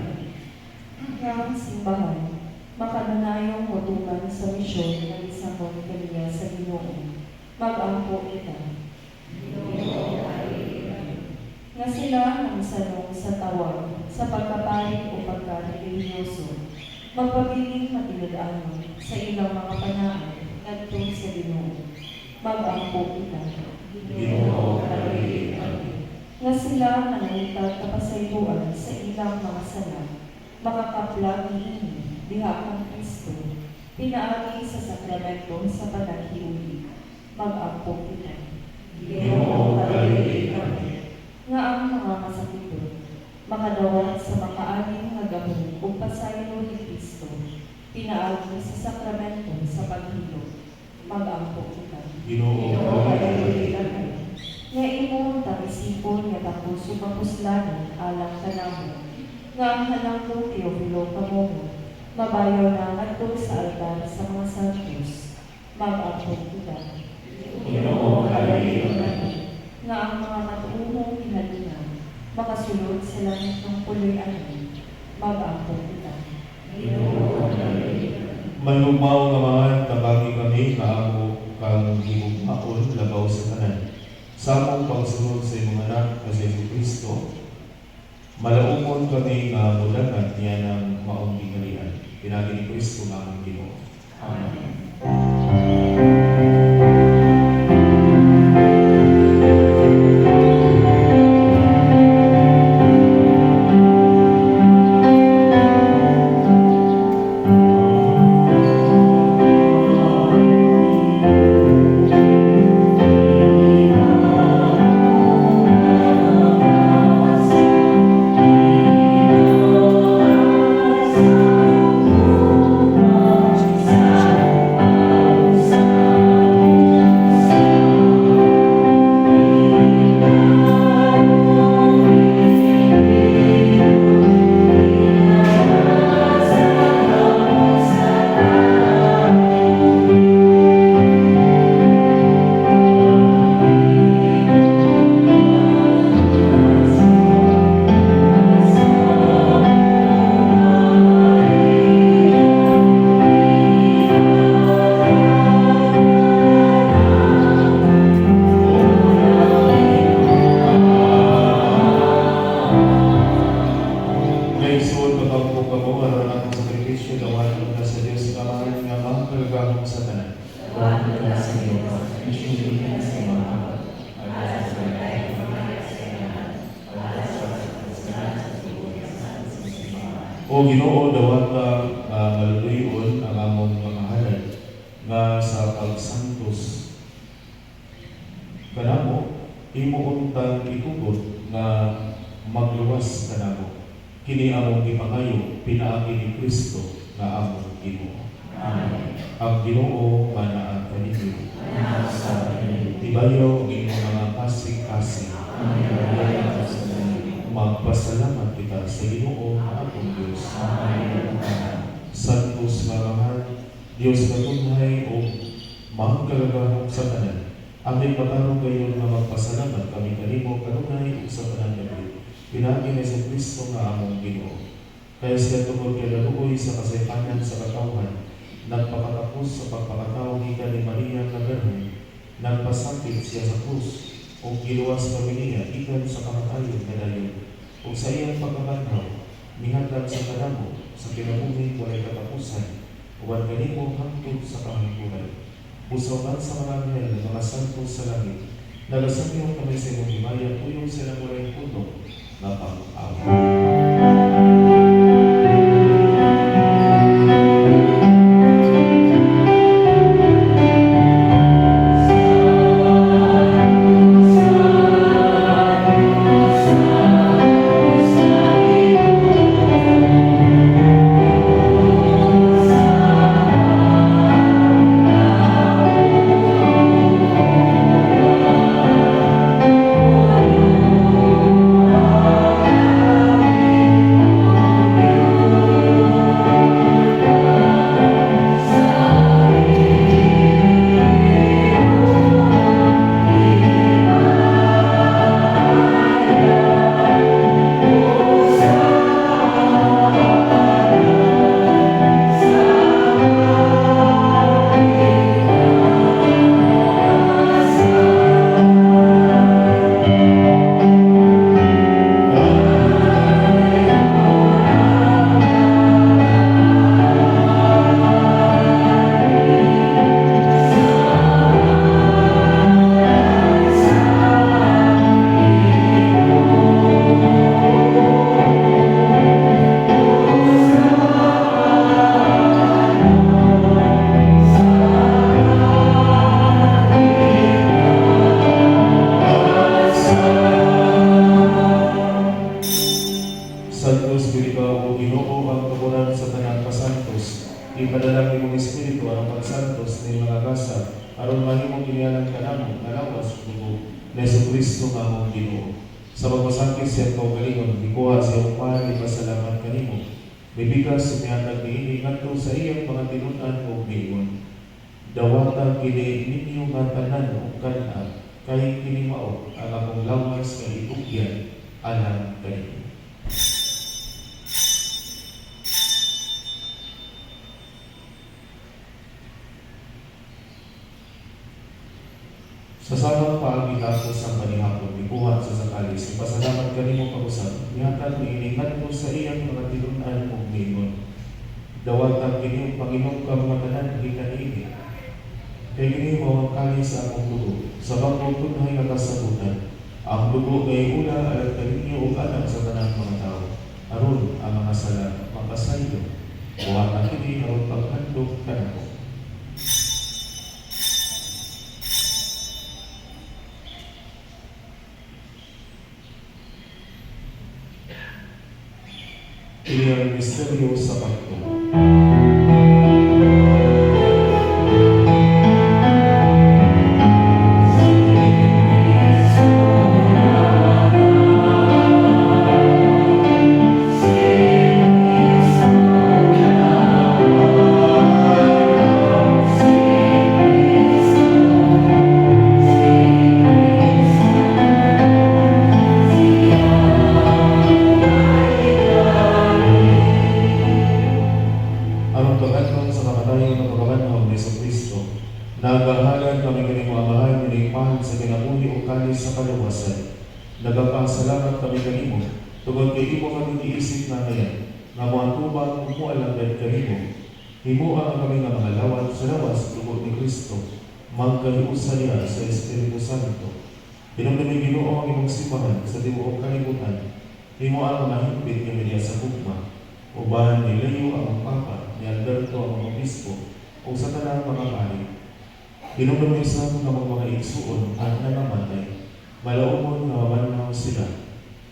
Ang simbahan, makananayong motungan sa misyon ng isang kaniya sa Ginoo. Mag-ampo kita. Nga sila ang sanong sa tawag, sa pagkapalit o pagka-religyoso, magpabiling matinag-anon sa ilang mga panaan ngadto sa Ginoo. Mag-ampo kita. Ginoo kaluy ka. Nga sila nanangitag kapasayuan sa ilang mga sala, makakaplag niini diha ang Kristo, pinaagi sa sakramento sa panaghiuli. Mag-ampo kita. Ginoo kaluy ka. Nga ang mga masakito, makadawat sa makaaning nga gahom o pasaylo ni Kristo, pinaagi sa sakramento sa paghilot. Mag-ampo kita. Ginoo kaluy ka. Nga imo tagisipon nga tapos upapuslanan alang kanamo, nga ang halangkong Teofilo kamomo, mabayo na ngadto sa altar sa mga santos. Mag-ampo kita. Ginoo kaluy ka. Nga ang mga matuumong hinalingan, makasulod sa langit ng puloy anin. Mag-ampo kita. Manumaw nga mga tabagi kami kaamo kang himugmaon labaw sa tanan. Sa among pagsunod sa imong anak na si Kristo, malaumon kami nga mudagan niya ng maong gingalian. Pinagi ni Kristo nga among Ginoo. Amen. sa tanan. Tuhan ka sa iyo, isuli ka sa mga kapat, at sa pagkay pamaya sa inahan, at sa pagkasalanan sa tubuyan sa simbahan. O Ginoo, dawat ka maluloyon ang among mga halad nga sa pagsantos. Kanamo, imo untang itugot nga magluwas kanamo. Kini among gipangayo pinaagi ni Kristo nga among Ginoo. Amen. Ang Ginoo nga naa kaninyo. Anak sa akin, Tibayo ang inyong mga kasing-kasing. ang ibalaya sa langit. Magpasalamat kita sa Ginoo nga atong Dios. Amen. Santos nga mahal, Dios nga tunay o mahangkalagahong sa tanan. Aming matarong kayo nga magpasalamat kami kanimo kanunay ug sa tanan gabi. Pinaagi ni sa Kristo nga among Ginoo. Kaya siya tungkol kay laluoy sa kasaypanan sa katawhan, nagpakatapos sa pagpakatao gikan ni Maria nga Birhen, nagpasakit siya sa krus, o giluwas kami niya gikan sa kamatayon nga dayon, o sa iyang pagkabanhaw, mihatag sa kanamo, sa kinabuhi walay katapusan, uwan kanimo hangtod sa kahangturan. Busoban sa mga anghel ng mga santos sa langit, nagasabihan kami sa imong himaya, uyong sila walay puno na pang-awa. Santos Espiritu o Ginoo ang kaburan sa tanang pasantos. Ipadala imong Espiritu ang pagsantos ni mga gasa aron mahimong inialang kanamo kalawas dugo ni Jesucristo nga among Ginoo. Sa pagpasakit siya kaugalingon, ikuha siya upahan ipasalamat kanimo. Bibigas sumihatag niini ngadto sa iyang mga tinud-an o giingon. Dawata kini ninyo nga tanan o kanan kay kini mao ang akong lawas nga itugyan alang kanimo. Sa samang paagitapos sa panihapon, ikuha sa sakalis, ipasalamat kanimo pag-usap, nihatag niiningat ko sa iyang mga tinunan o mingon. Dawatan kini Panginoon ka mga tanan, gikan niini. Kaya kini mo ang kalis sa akong dugo, sa bangkong tunay nga kasabutan. Ang dugo kay una alat kaninyo o anak sa tanang mga tao. Aron ang mga sala, makasayo. Dawatan kini aron paghandog kanako. Ini ang misteryo sa pagtuo. Nagahalan kami kanimo amahan nilingpahan sa kinabuhi o kalis sa kaluwasan. Nagapasalamat kami kanimo tungod kay imo kami giisip na ngayon nga moatubang ug moalagad kanimo. Himuha ang kami nga mga lawat sa lawas dugo ni Kristo, magkaliusa niya sa Espiritu Santo. Pinamdaming Ginoo ang imong simbahan sa tibuok kalibutan. Himuha ang mahimpit kami niya sa hukma. Uban ni Leo ang Papa, ni Alberto ang Obispo, o sa tanang mga pari. Pinamdaming sa mga igsuon at nanamatay. Malaumon na mabanaw sila.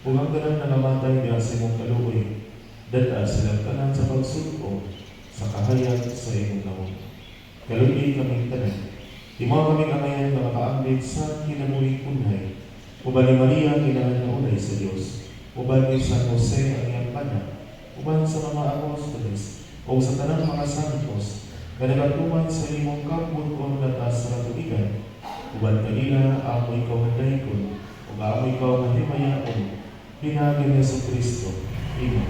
Kung ang ganang nangamatay niya sa imong kaluoy, dada silang tanan sa pagsulpo, sa kahayag sa imong namon. Kaluoy kaming tanan. Imo kaming amayan na makaambit sa kinabuhing kunhay. Uban ni Maria kailangan na unay sa Diyos. Uban ni San Jose ang iyang pana. Uban sa mga apostoles o sa tanang mga santos na nagatuman sa imong kapon o latas sa tuigan. Uban kanila amo ikaw handaygon o amo ikaw mahimayaon. Pinagin Yesu Kristo, Imo.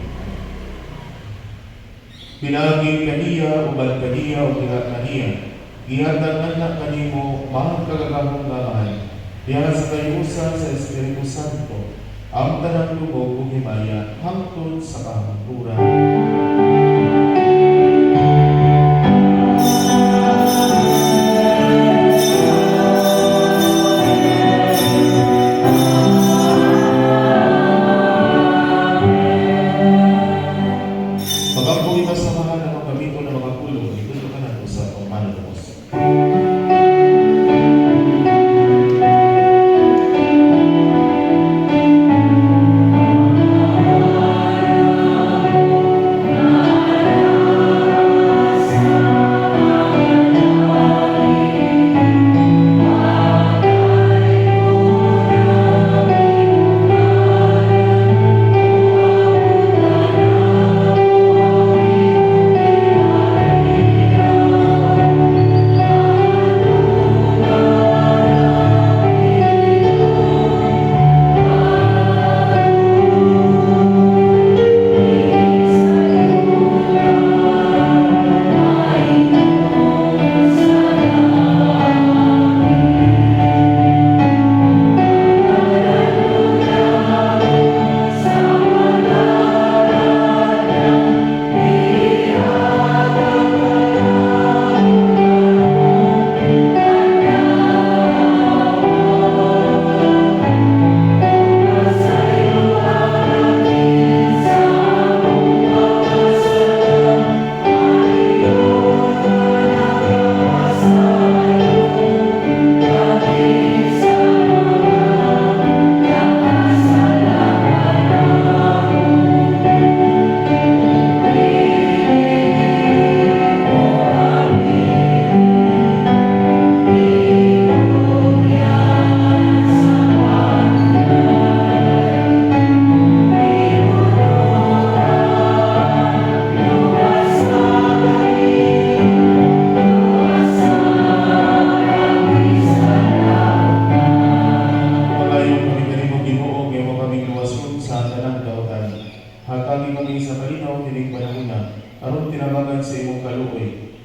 Pinagin kaniya, uban kaniya, o tiga kaniya. Gihatag anak kanimo, mahal kagagahong gamahan. Diha sa kayusa sa Espiritu Santo, ang tanang lubog kong himaya, hangtod sa kahangturan.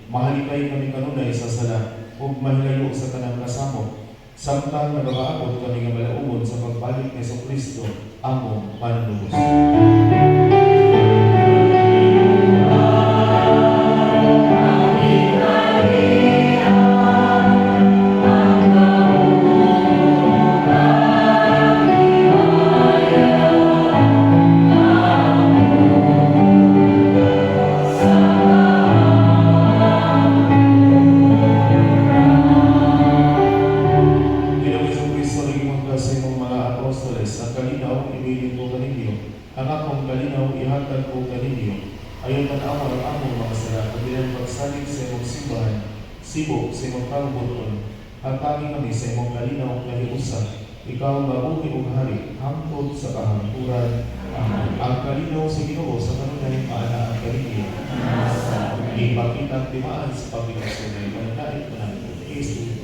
Mahalikay kami kanunay sa sala, ug mahilayo sa tanang kasamo. Samtang nagabaabot kami nga malaumon sa pagbalik ni Jesu Kristo, among manunubos. Sibo sa imong kabuton, at kami kami sa imong kalinaw kaliusa, ikaw mabuhi ug hari, hangtod sa kahangturan. Amen. Ang kalinaw sa Ginoo sa kanunay maana ang kaligya. Ipakita timaan sa pagkakasunay, kanunay manang Kristo.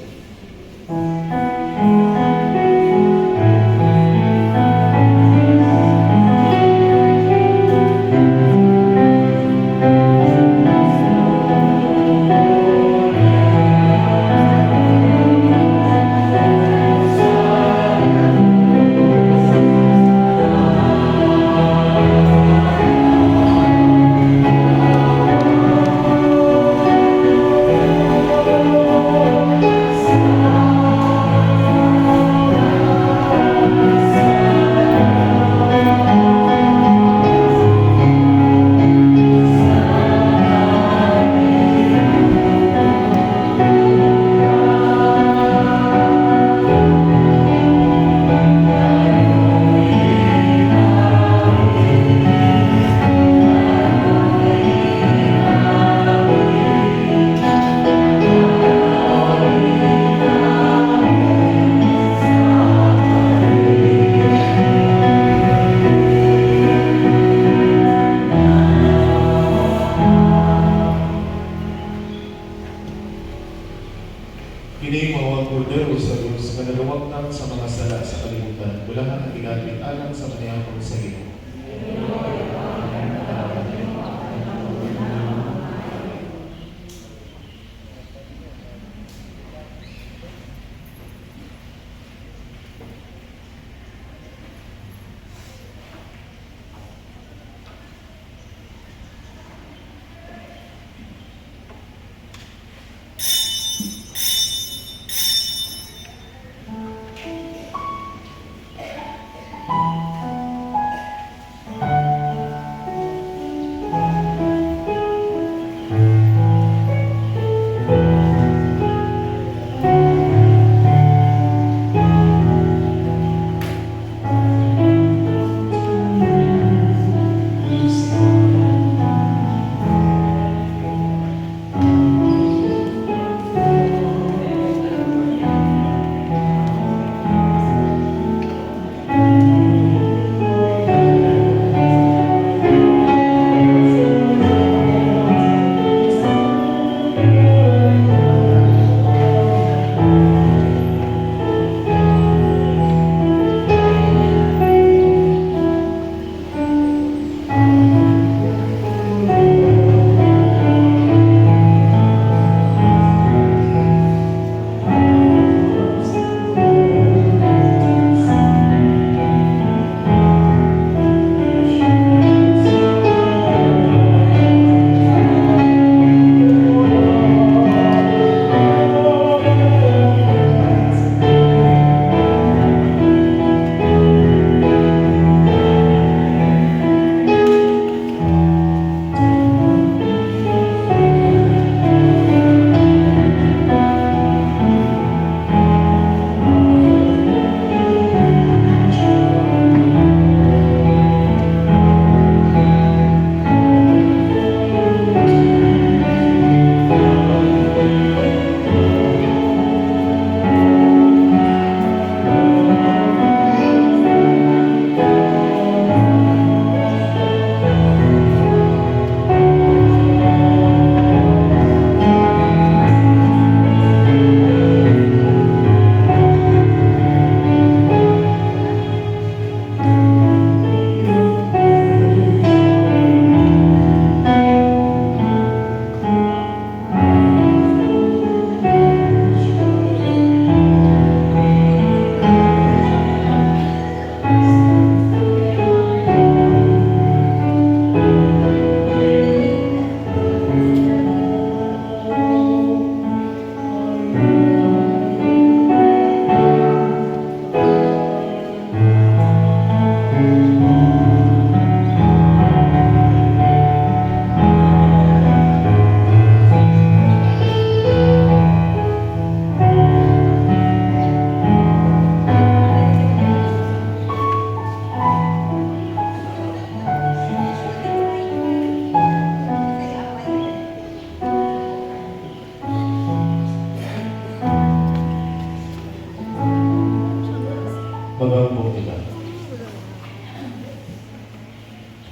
Magampo kita.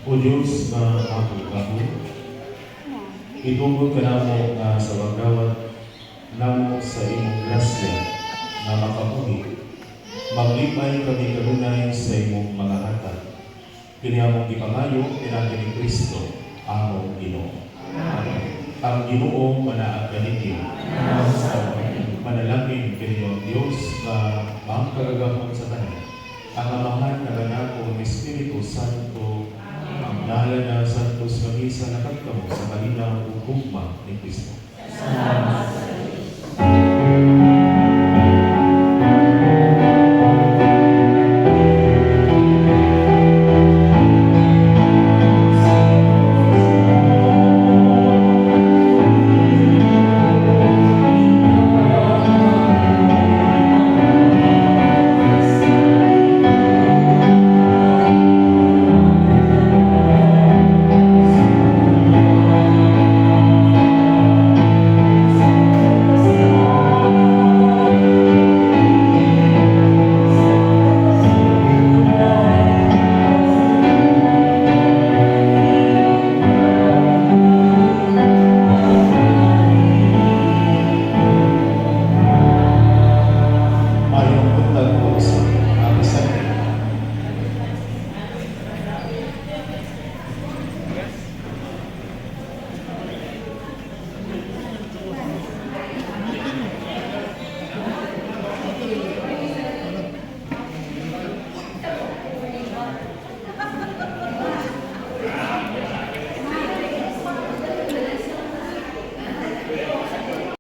O Diyos na ako kaho, itugod ka namo nga sa pagdawat namo sa imong grasya na makabuhi. Maglipay kami kanunay sa imong mga hatag. Kini among ipangayo pinagi ni Kristo, among Ginoo. Ang Ginoo manaag kaninyo. Manalangin kini ang Dios na ang kagagahon sa tanan. Ang amahan na ganako ng Espiritu Santo, ang nahala na Santos Mamisa na kagkamo sa kalinaw ug hugma ni Kristo. Salamat sa Diyos. Mayong buntag po sa